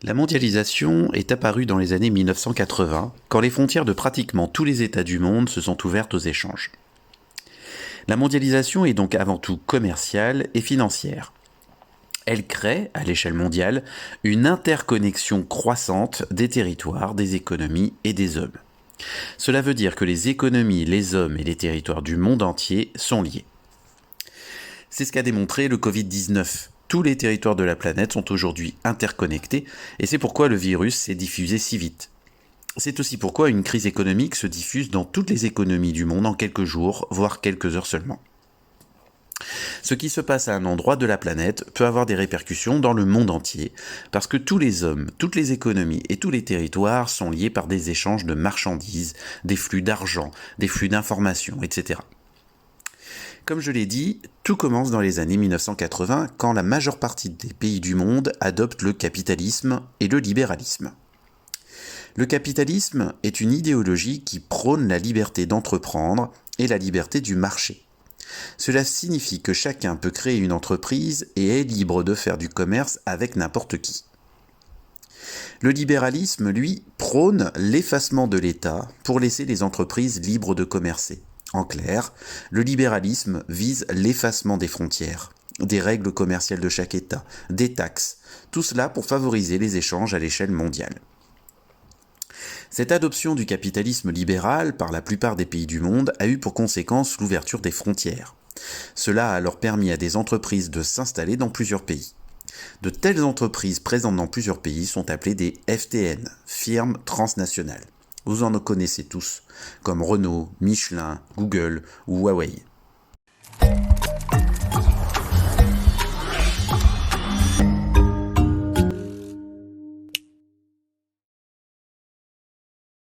La mondialisation est apparue dans les années 1980, quand les frontières de pratiquement tous les États du monde se sont ouvertes aux échanges. La mondialisation est donc avant tout commerciale et financière. Elle crée, à l'échelle mondiale, une interconnexion croissante des territoires, des économies et des hommes. Cela veut dire que les économies, les hommes et les territoires du monde entier sont liés. C'est ce qu'a démontré le Covid-19. Tous les territoires de la planète sont aujourd'hui interconnectés et c'est pourquoi le virus s'est diffusé si vite. C'est aussi pourquoi une crise économique se diffuse dans toutes les économies du monde en quelques jours, voire quelques heures seulement. Ce qui se passe à un endroit de la planète peut avoir des répercussions dans le monde entier, parce que tous les hommes, toutes les économies et tous les territoires sont liés par des échanges de marchandises, des flux d'argent, des flux d'informations, etc. Comme je l'ai dit, tout commence dans les années 1980 quand la majeure partie des pays du monde adoptent le capitalisme et le libéralisme. Le capitalisme est une idéologie qui prône la liberté d'entreprendre et la liberté du marché. Cela signifie que chacun peut créer une entreprise et est libre de faire du commerce avec n'importe qui. Le libéralisme, lui, prône l'effacement de l'État pour laisser les entreprises libres de commercer. En clair, le libéralisme vise l'effacement des frontières, des règles commerciales de chaque État, des taxes, tout cela pour favoriser les échanges à l'échelle mondiale. Cette adoption du capitalisme libéral par la plupart des pays du monde a eu pour conséquence l'ouverture des frontières. Cela a alors permis à des entreprises de s'installer dans plusieurs pays. De telles entreprises présentes dans plusieurs pays sont appelées des FTN, firmes transnationales. Vous en connaissez tous, comme Renault, Michelin, Google ou Huawei.